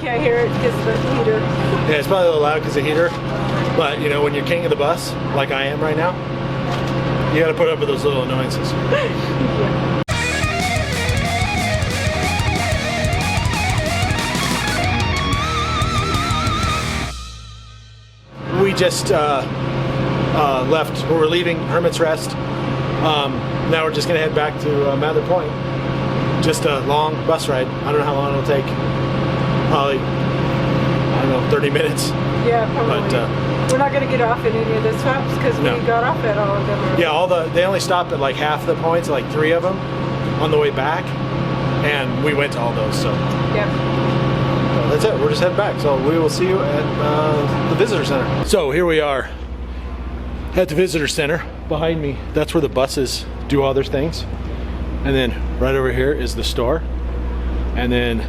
can't hear it because of the heater. Yeah, it's probably a little loud because of the heater. But you know, when you're king of the bus, like I am right now, you got to put up with those little annoyances. Yeah. We just left. We're leaving Hermit's Rest. Now we're just gonna head back to Mather Point. Just a long bus ride. I don't know how long it'll take. Probably, I don't know, 30 minutes. Yeah, probably. But we're not gonna get off at any of the stops because no. we got off at all of them. Already. Yeah, they only stopped at like half the points, like 3 of them, on the way back, and we went to all those. So. Yeah. That's it. We're just heading back. So we will see you at the visitor center. So here we are at the visitor center. Behind me, that's where the buses do all their things. And then right over here is the store. And then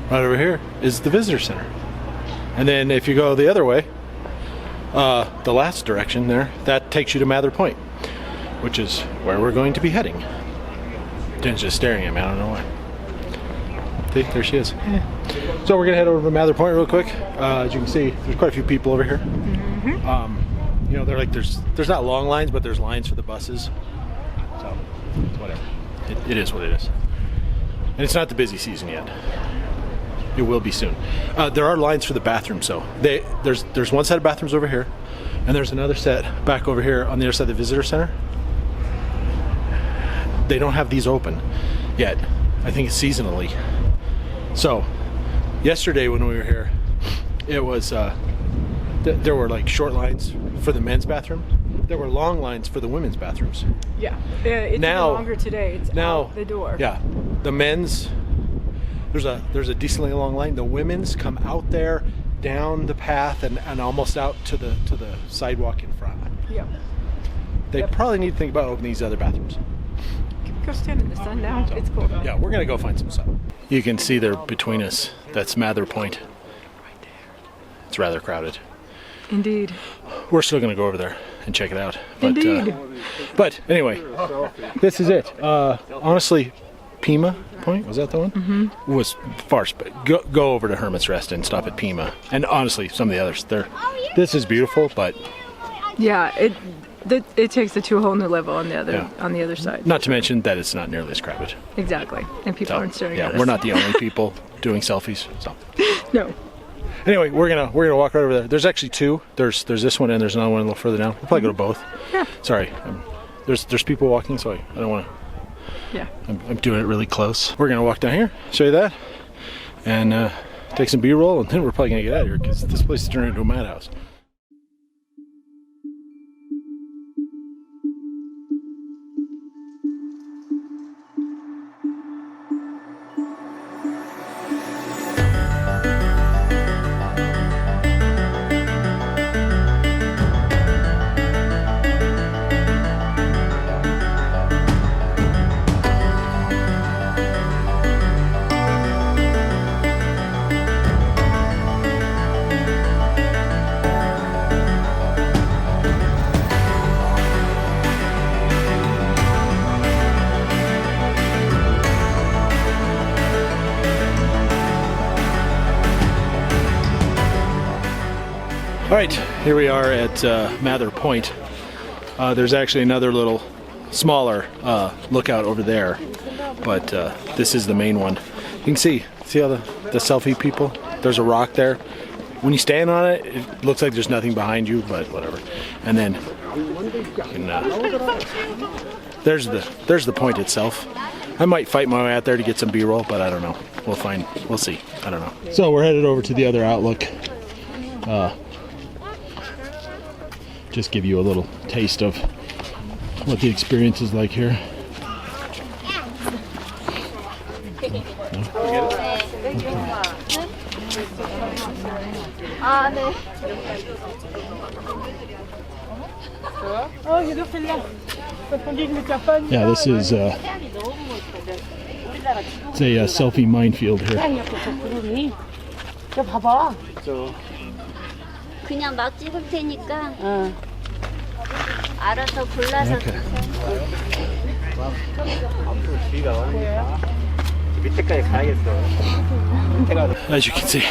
right over here is the visitor center. And then if you go the other way, the last direction there, that takes you to Mather Point, which is where we're going to be heading. Jen's just staring at me. I don't know why. See, there she is. Yeah. So we're gonna head over to Mather Point real quick. As you can see, there's quite a few people over here. Mm-hmm. You know, they're like there's not long lines, but there's lines for the buses. So it's whatever. It is what it is. And it's not the busy season yet. It will be soon. There are lines for the bathrooms, so there's one set of bathrooms over here, and there's another set back over here on the other side of the visitor center. They don't have these open yet. I think it's seasonally. So yesterday when we were here, it was there were like short lines for the men's bathroom. There were long lines for the women's bathrooms. Yeah, it's now even longer today. It's now out the door. Yeah, the men's there's a decently long line. The women's come out there, down the path, and almost out to the sidewalk in front. Yeah. They probably need to think about opening these other bathrooms. Go stand in the sun now. It's cold. Yeah, we're gonna go find some sun. You can see there between us, that's Mather Point. Right there. It's rather crowded. Indeed. We're still gonna go over there and check it out. But, indeed. But anyway, this is it. Honestly, Pima Point, was that the one? Mm-hmm. Was farce, but go over to Hermit's Rest and stop at Pima. And honestly, some of the others, this is beautiful, but yeah, it takes it to a whole new level on the other side. Not to mention that it's not nearly as crowded. Exactly, and people aren't staring at us. Yeah, we're not the only people doing selfies. So. No. Anyway, we're gonna walk right over there. There's actually 2. There's this one and there's another one a little further down. We'll probably go to both. Yeah. Sorry, there's people walking, so I don't want to. Yeah. I'm doing it really close. We're gonna walk down here, show you that, and take some B-roll, and then we're probably gonna get out of here because this place is turning into a madhouse. All right, here we are at Mather Point. There's actually another little smaller lookout over there, but this is the main one. You can see how the selfie people, there's a rock there. When you stand on it, it looks like there's nothing behind you, but whatever. And then there's the point itself. I might fight my way out there to get some B-roll, but I don't know. We'll see. I don't know. So we're headed over to the other outlook. Just give you a little taste of what the experience is like here. Yeah, this is it's a selfie minefield here. 그냥 막 찍을 테니까 알아서 골라서 As you can see,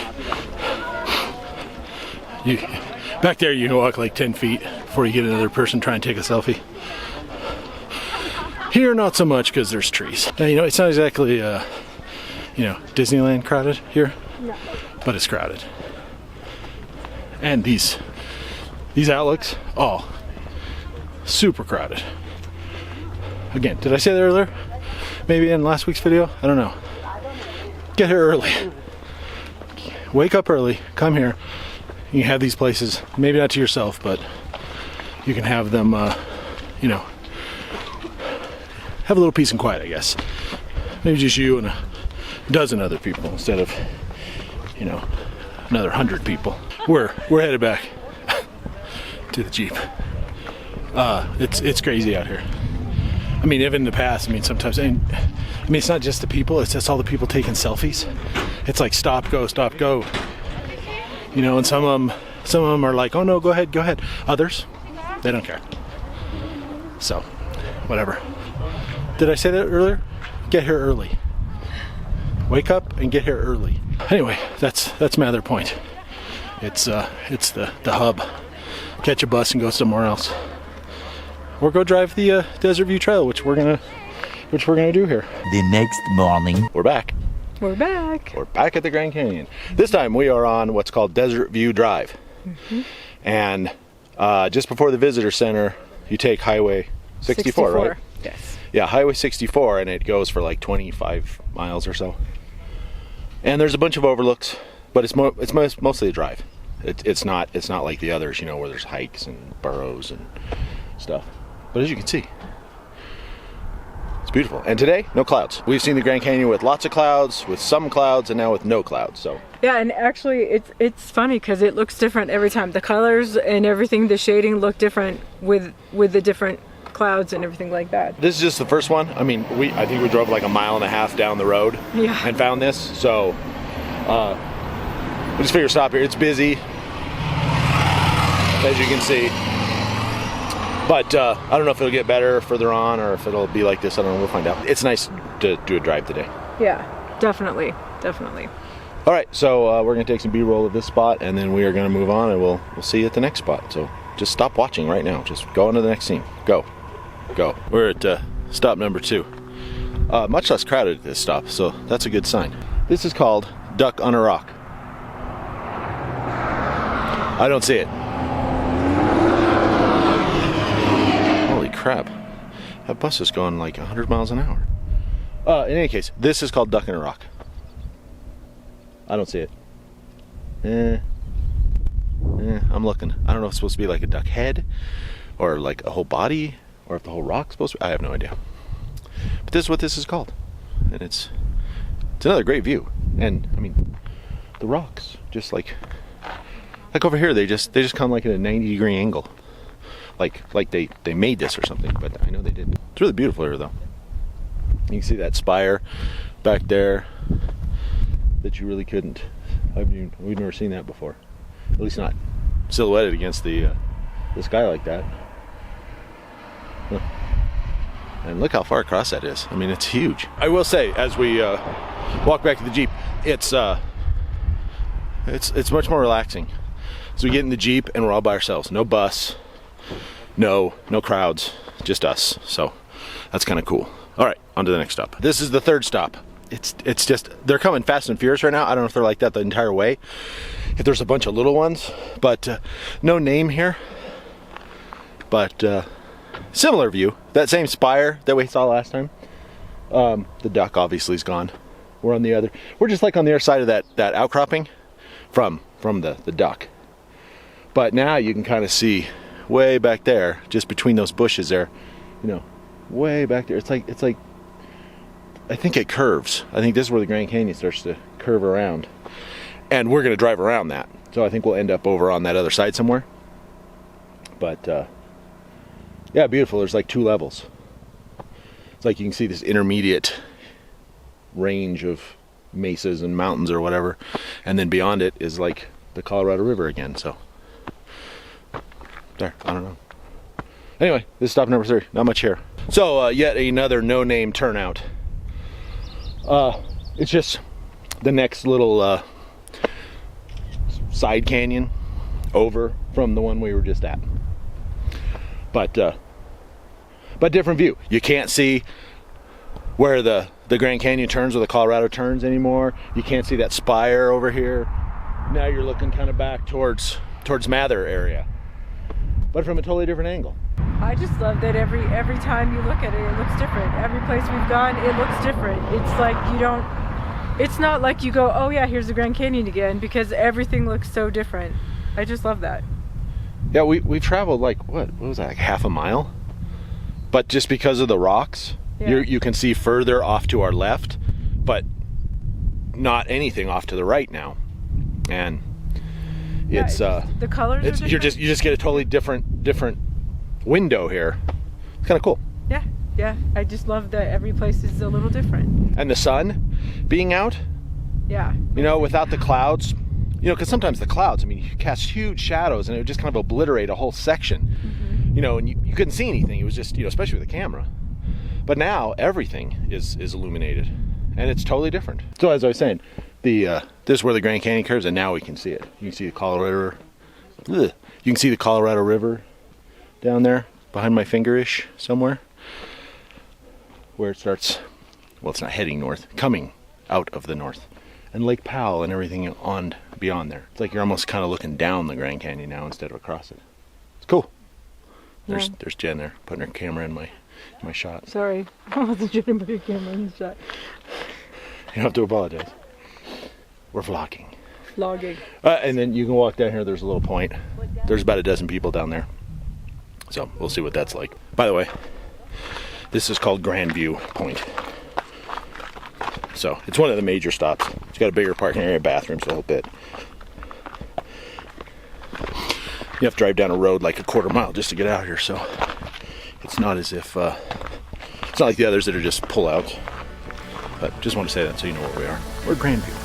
back there you can walk like 10 feet before you get another person trying to take a selfie. Here, not so much because there's trees. Now, you know, it's not exactly, you know, Disneyland crowded here, no. But it's crowded. And these outlooks, oh, super crowded. Again, did I say that earlier? Maybe in last week's video? I don't know. Get here early. Wake up early, come here. You can have these places, maybe not to yourself, but you can have them, you know, have a little peace and quiet, I guess. Maybe just you and a dozen other people instead of, you know, another 100 people. We're headed back to the Jeep. It's crazy out here. I mean, even in the past, I mean, sometimes, I mean, it's not just the people, it's just all the people taking selfies. It's like stop, go, you know, and some of them are like, oh no, go ahead. Others, they don't care. So, whatever. Did I say that earlier? Get here early. Wake up and get here early. Anyway, that's Moran Point. It's the hub. Catch a bus and go somewhere else. Or go drive the Desert View Trail, which we're gonna do here. The next morning, we're back. We're back. We're back at the Grand Canyon. This time we are on what's called Desert View Drive. Mm-hmm. And just before the visitor center, you take Highway 64, right? Yes. Yeah, Highway 64, and it goes for like 25 miles or so. And there's a bunch of overlooks, but it's mostly a drive. It's not like the others, you know, where there's hikes and burrows and stuff. But as you can see, it's beautiful. And today, no clouds. We've seen the Grand Canyon with lots of clouds, with some clouds, and now with no clouds. So yeah, and actually it's funny because it looks different every time. The colors and everything, the shading look different with the different clouds and everything like that. This is just the first one. I mean, I think we drove like 1.5 miles down the road, yeah, and found this. So we just figured stop here. It's busy, as you can see. But I don't know if it'll get better further on or if it'll be like this. I don't know. We'll find out. It's nice to do a drive today. Yeah, definitely. All right, so we're gonna take some B-roll of this spot, and then we are gonna move on, and we'll see you at the next spot. So just stop watching right now. Just go on to the next scene. Go. We're at stop number 2. Much less crowded at this stop, so that's a good sign. This is called Duck on a Rock. I don't see it. Crap, that bus is going like 100 miles an hour. In any case, this is called Duck in a Rock. I don't see it. I'm looking. I don't know if it's supposed to be like a duck head or like a whole body or if the whole rock's supposed to be. I have no idea. But this is what this is called. And it's another great view. And I mean, the rocks just like over here, they just come like at a 90-degree angle. Like they made this or something, but I know they didn't. It's really beautiful here though. You can see that spire back there that you really couldn't. We've never seen that before. At least not silhouetted against the sky like that. And look how far across that is. I mean, it's huge. I will say, as we walk back to the Jeep, it's much more relaxing. So we get in the Jeep and we're all by ourselves. No bus. No crowds, just us. So that's kind of cool. All right, on to the next stop. This is the 3rd stop. It's just, they're coming fast and furious right now. I don't know if they're like that the entire way, if there's a bunch of little ones, but no name here. But similar view, that same spire that we saw last time. The duck obviously is gone. We're just like on the other side of that outcropping from the duck. But now you can kind of see way back there, just between those bushes there, you know, way back there. It's like I think it curves. I think this is where the Grand Canyon starts to curve around, and we're gonna drive around that. So I think we'll end up over on that other side somewhere. But yeah, beautiful. There's like 2 levels. It's like you can see this intermediate range of mesas and mountains or whatever, and then beyond it is like the Colorado River again. So there, I don't know. Anyway, this is stop number 3. Not much here. So yet another no-name turnout. It's just the next little side canyon over from the one we were just at. But different view. You can't see where the Grand Canyon turns or the Colorado turns anymore. You can't see that spire over here. Now you're looking kind of back towards Mather area, but from a totally different angle. I just love that every time you look at it, it looks different. Every place we've gone, it looks different. It's like it's not like you go, oh yeah, here's the Grand Canyon again, because everything looks so different. I just love that. Yeah, we've traveled like, what was that, like half a mile? But just because of the rocks, yeah. You can see further off to our left, but not anything off to the right now. And it's the colors are different. you just get a totally different window here. It's kind of cool. Yeah, I just love that every place is a little different. And the sun being out, yeah, you know, without the clouds, you know, because sometimes the clouds, I mean, you cast huge shadows and it would just kind of obliterate a whole section. Mm-hmm. You know, and you couldn't see anything. It was just, you know, especially with the camera. But now everything is illuminated and it's totally different. So as I was saying, this is where the Grand Canyon curves, and now we can see it. You can see the Colorado River. Ugh. You can see the Colorado River down there behind my finger-ish somewhere, where it starts. Well, it's not heading north, coming out of the north, and Lake Powell and everything on beyond there. It's like you're almost kind of looking down the Grand Canyon now instead of across it. It's cool. There's Jen there putting her camera in my shot. Sorry, I wasn't trying to put your camera in the shot. You don't have to apologize. We're vlogging. And then you can walk down here. There's a little point. There's about a dozen people down there. So we'll see what that's like. By the way, this is called Grandview Point. So it's one of the major stops. It's got a bigger parking area, bathrooms, a whole bit. You have to drive down a road like a quarter mile just to get out here. So it's not as if, it's not like the others that are just pull out. But just want to say that so you know where we are. We're Grandview.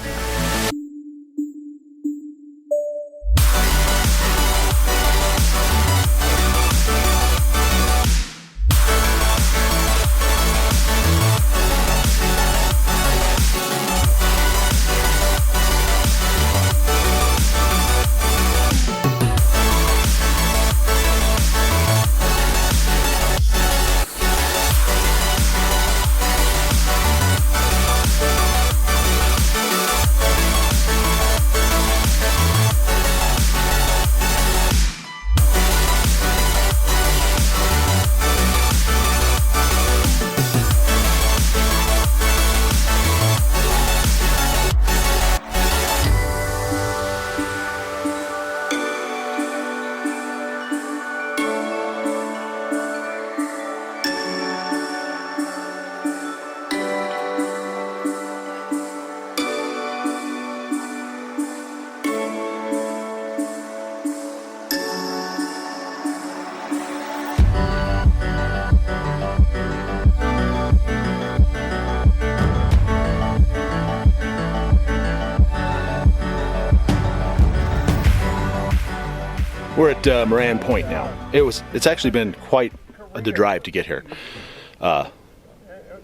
We're at Moran Point now. It's actually been quite the drive to get here.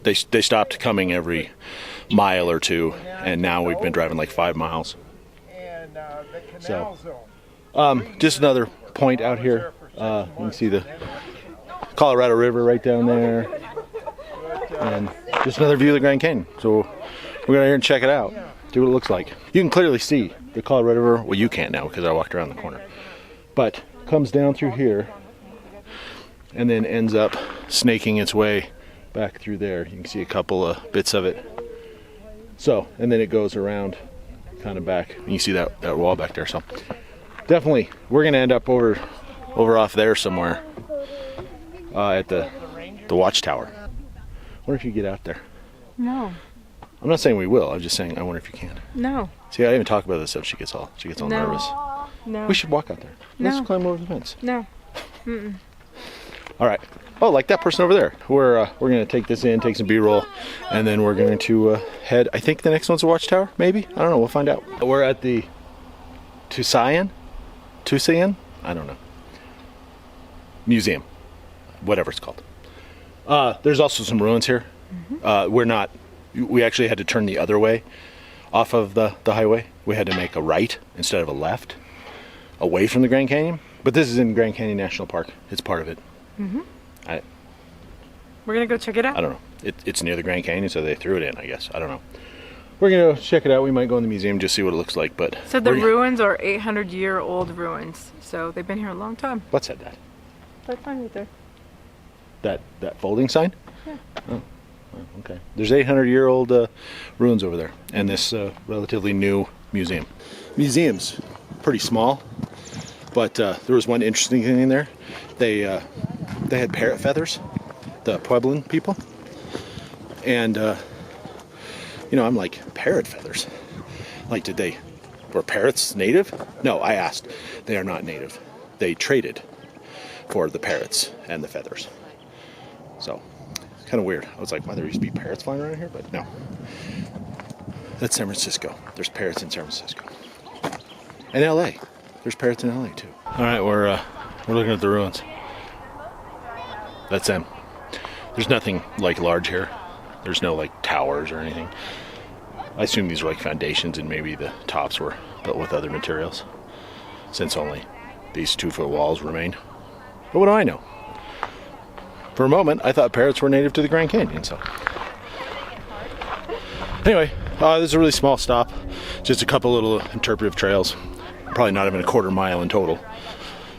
They stopped coming every mile or two, and now we've been driving like 5 miles. So, just another point out here. You can see the Colorado River right down there, and just another view of the Grand Canyon. So we're gonna here and check it out, see what it looks like. You can clearly see the Colorado River. Well, you can't now because I walked around the corner. But comes down through here and then ends up snaking its way back through there. You can see a couple of bits of it. So, and then it goes around kind of back, and you see that wall back there. So definitely we're gonna end up over off there somewhere at the Watchtower. I wonder if you get out there. No. I'm not saying we will, I'm just saying I wonder if you can. No. See, I even talk about this stuff, she gets all No. nervous. No. We should walk out there. No. Let's climb over the fence. No. Mm-mm. All right. Oh, like that person over there. We're gonna take this in, take some B-roll, and then we're going to head. I think the next one's a Watchtower, maybe. I don't know. We'll find out. We're at the Tusayan, I don't know. Museum, whatever it's called. There's also some ruins here. Mm-hmm. We're not We actually had to turn the other way off of the highway. We had to make a right instead of a left away from the Grand Canyon. But this is in Grand Canyon National Park. It's part of it. We're gonna go check it out. I don't know. It's near the Grand Canyon, so they threw it in, I guess. I don't know. We're gonna go check it out. We might go in the museum, just see what it looks like. But So the ruins are 800-year-old ruins. So they've been here a long time. What said that? That sign right there. That folding sign? Yeah. Oh, okay. There's 800-year-old ruins over there, and this relatively new museum. Museum's pretty small, but there was one interesting thing in there. They had parrot feathers, the Puebloan people, and you know, I'm like, parrot feathers? Like, were parrots native? No, I asked. They are not native. They traded for the parrots and the feathers. So, it's kind of weird. I was like, wow, there used to be parrots flying around here, but no. That's San Francisco. There's parrots in San Francisco. And LA. There's parrots in LA too. All right, we're looking at the ruins. That's them. There's nothing like large here. There's no like towers or anything. I assume these are like foundations and maybe the tops were built with other materials, since only these 2-foot walls remain. But what do I know? For a moment, I thought parrots were native to the Grand Canyon, so. Anyway, this is a really small stop. Just a couple little interpretive trails. Probably not even a quarter mile in total.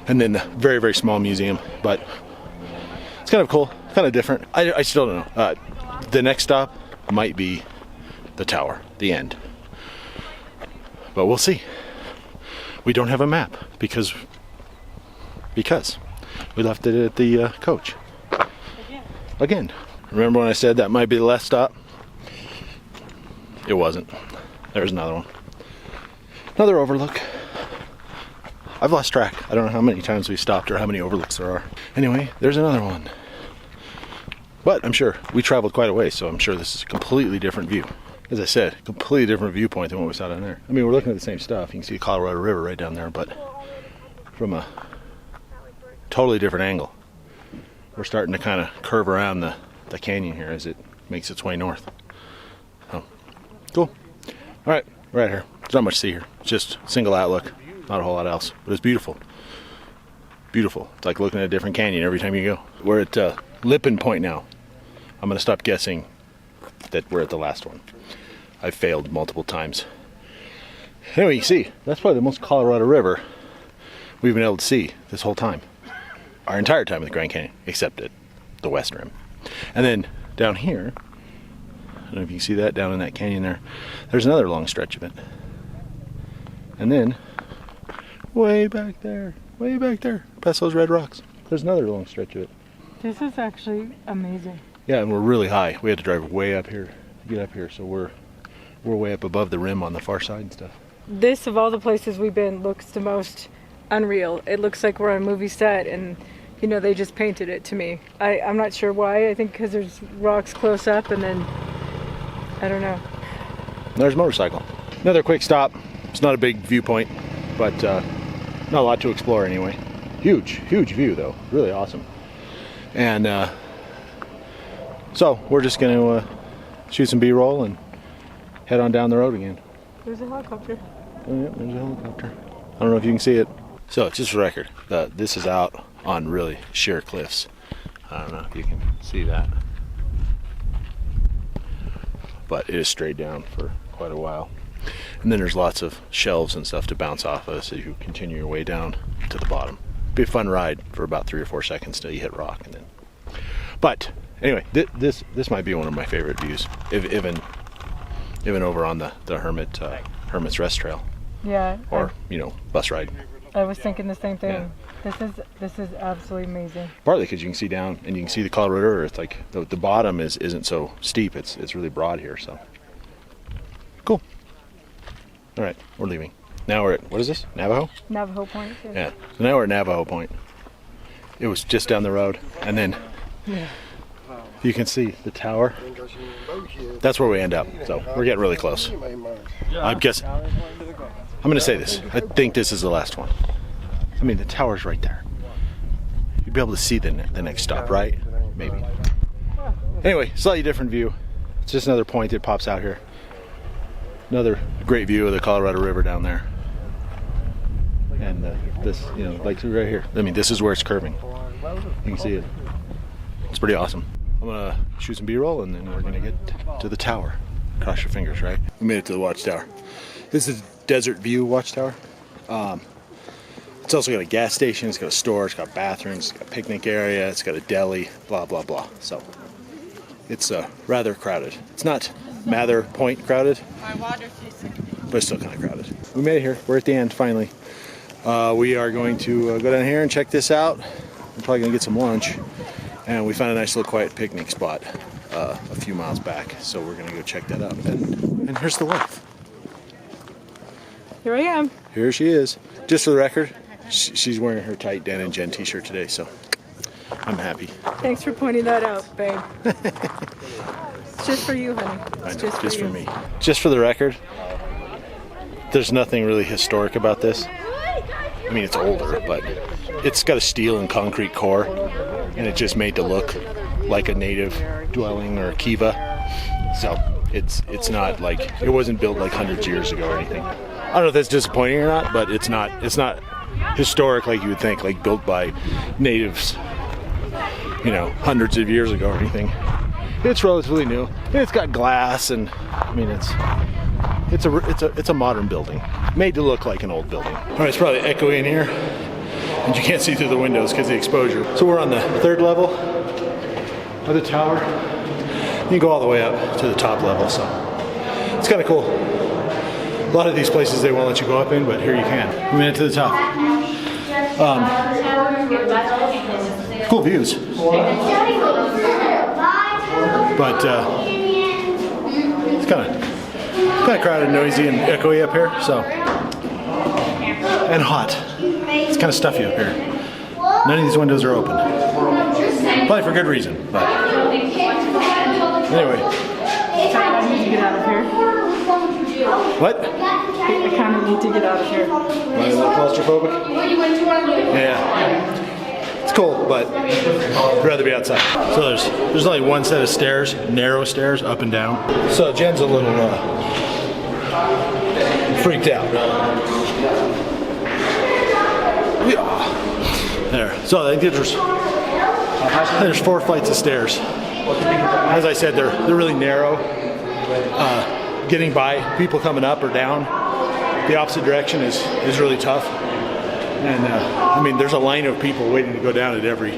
And then the very, very small museum, but it's kind of cool, kind of different. I still don't know. The next stop might be the tower, the end. But we'll see. We don't have a map because we left it at the coach. Again. Remember when I said that might be the last stop? It wasn't. There's another one. Another overlook. I've lost track. I don't know how many times we stopped or how many overlooks there are. Anyway, there's another one. But I'm sure we traveled quite a way, so I'm sure this is a completely different view. As I said, completely different viewpoint than what we saw down there. I mean, we're looking at the same stuff. You can see the Colorado River right down there, but from a totally different angle. We're starting to kind of curve around the canyon here as it makes its way north. So, cool. All right, we're out here. There's not much to see here. It's just single outlook, not a whole lot else, but it's beautiful. Beautiful. It's like looking at a different canyon every time you go. We're at Lipan Point now. I'm going to stop guessing that we're at the last one. I've failed multiple times. Anyway, you see, that's probably the most Colorado River we've been able to see this whole time. Our entire time with the Grand Canyon, except at the west rim. And then down here, I don't know if you can see that down in that canyon there, there's another long stretch of it. And then, way back there, past those red rocks, there's another long stretch of it. This is actually amazing. Yeah, and we're really high. We had to drive way up here to get up here, so we're way up above the rim on the far side and stuff. This, of all the places we've been, looks the most unreal. It looks like we're on a movie set and, you know, they just painted it to me. I'm not sure why. I think because there's rocks close up and then, I don't know. There's a motorcycle. Another quick stop. It's not a big viewpoint, but not a lot to explore anyway. Huge view though. Really awesome. And so we're just going to shoot some B-roll and head on down the road again. There's a helicopter. Oh yeah, there's a helicopter. I don't know if you can see it. So just for the record, this is out on really sheer cliffs. I don't know if you can see that. But it is straight down for quite a while. And then there's lots of shelves and stuff to bounce off of as you continue your way down to the bottom. Be a fun ride for about 3 or 4 seconds till you hit rock. And then. But anyway, this might be one of my favorite views, even over on the Hermit's Rest Trail. Yeah. Or bus ride. I was thinking the same thing. Yeah. This is absolutely amazing. Partly because you can see down and you can see the Colorado River. It's like the bottom isn't so steep. It's really broad here. So cool. All right, we're leaving. Now we're at, what is this? Navajo? Navajo Point. Yeah. So now we're at Navajo Point. It was just down the road, and then you can see the tower. That's where we end up. So we're getting really close. I'm going to say this. I think this is the last one. I mean, the tower's right there. You'd be able to see the next stop, right? Maybe. Anyway, slightly different view. It's just another point that pops out here. Another great view of the Colorado River down there. And this, you know, like right here. I mean, this is where it's curving. You can see it. It's pretty awesome. I'm gonna shoot some B-roll and then we're gonna get to the tower. Cross your fingers, right? We made it to the Watchtower. This is Desert View Watchtower. It's also got a gas station, it's got a store, it's got bathrooms, it's got a picnic area, it's got a deli, blah, blah, blah. So it's rather crowded. It's not Mather Point crowded, but it's still kind of crowded. We made it here. We're at the end, finally. We are going to go down here and check this out. We're probably gonna get some lunch. And we found a nice little quiet picnic spot a few miles back. So we're gonna go check that out. And here's the wife. Here I am. Here she is. Just for the record, she's wearing her tight Dan and Jen t-shirt today, so I'm happy. Thanks for pointing that out, babe. It's just for you, honey. It's just for me. Just for the record, there's nothing really historic about this. I mean, it's older, but it's got a steel and concrete core, and it's just made to look like a native dwelling or a kiva. So it's not like, it wasn't built like hundreds of years ago or anything. I don't know if that's disappointing or not, but it's not historic like you would think, like built by natives, you know, hundreds of years ago or anything. It's relatively new. And it's got glass, and I mean it's a modern building, made to look like an old building. All right, it's probably echoey in here, and you can't see through the windows because of the exposure. So we're on the 3rd level of the tower. You can go all the way up to the top level, so it's kind of cool. A lot of these places they won't let you go up in, but here you can. We made it to the top. Cool views. But it's kind of crowded, noisy, and echoey up here. So, and hot. It's kind of stuffy up here. None of these windows are open. Probably for good reason. But anyway. I need to get out of here. What? I kind of need to get out of here. Am I a little claustrophobic? Yeah. It's cool, but I'd rather be outside. So there's only one set of stairs, narrow stairs, up and down. So Jen's a little freaked out. There. So I think there's 4 flights of stairs. As I said, they're really narrow. Getting by people coming up or down the opposite direction is really tough. And I mean, there's a line of people waiting to go down at every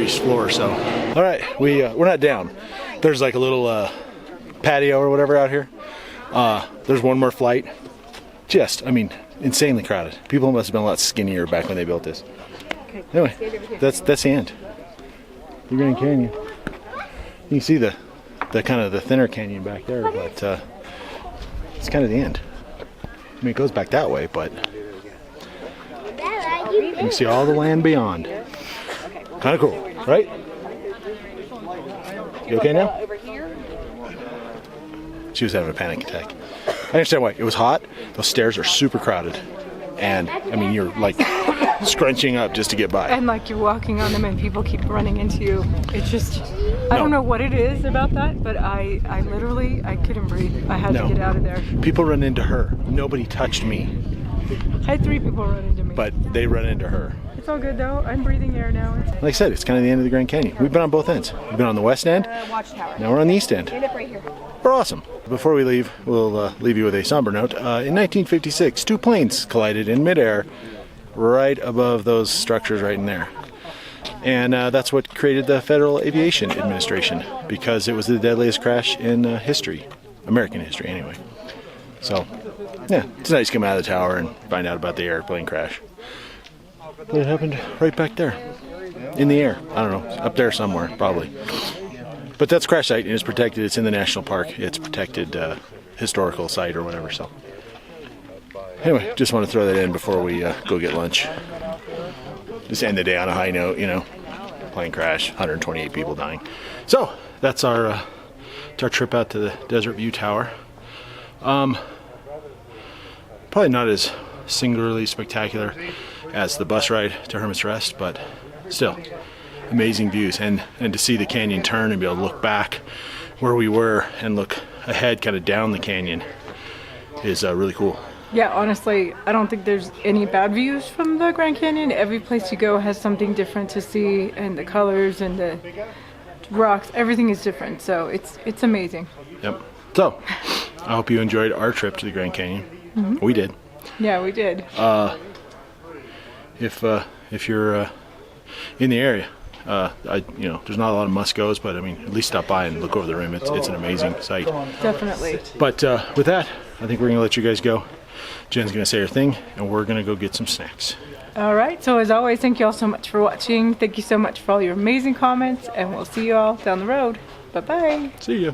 floor. So, all right, we're not down. There's like a little patio or whatever out here. There's one more flight. I mean, insanely crowded. People must have been a lot skinnier back when they built this. Anyway, that's the end. The Grand Canyon. You can see the kind of the thinner canyon back there, but it's kind of the end. I mean, it goes back that way, but you can see all the land beyond. Kind of cool, right? You okay now? She was having a panic attack. I understand why. It was hot. Those stairs are super crowded. And, I mean, you're like scrunching up just to get by. And like you're walking on them and people keep running into you. It's just, I don't know what it is about that, but I literally couldn't breathe. I had to get out of there. People run into her. Nobody touched me. I had 3 people run into me. But they run into her. It's all good though. I'm breathing air now. Like I said, it's kind of the end of the Grand Canyon. We've been on both ends. We've been on the west end. Watchtower. Now we're on the east end. End up right here. We're awesome. Before we leave, we'll leave you with a somber note. In 1956, 2 planes collided in midair right above those structures right in there. And that's what created the Federal Aviation Administration, because it was the deadliest crash in history, American history anyway. So, yeah, it's nice to come out of the tower and find out about the airplane crash. But it happened right back there, in the air. I don't know, up there somewhere, probably. But that's a crash site, and it's protected. It's in the national park. It's protected historical site or whatever. So, anyway, just want to throw that in before we go get lunch. Just end the day on a high note, you know. Plane crash, 128 people dying. So that's our trip out to the Desert View Tower. Probably not as singularly spectacular as the bus ride to Hermit's Rest, but still amazing views, and to see the canyon turn and be able to look back where we were and look ahead kind of down the canyon is really cool. Yeah, honestly, I don't think there's any bad views from the Grand Canyon. Every place you go has something different to see, and the colors and the rocks, everything is different. So it's amazing. Yep. So I hope you enjoyed our trip to the Grand Canyon. We did. Yeah, we did. If you're in the area, there's not a lot of must-goes, but I mean, at least stop by and look over the rim. It's an amazing sight. Definitely. But with that, I think we're gonna let you guys go. Jen's gonna say her thing, and we're gonna go get some snacks. All right. So as always, thank you all so much for watching. Thank you so much for all your amazing comments, and we'll see you all down the road. Bye-bye. See ya.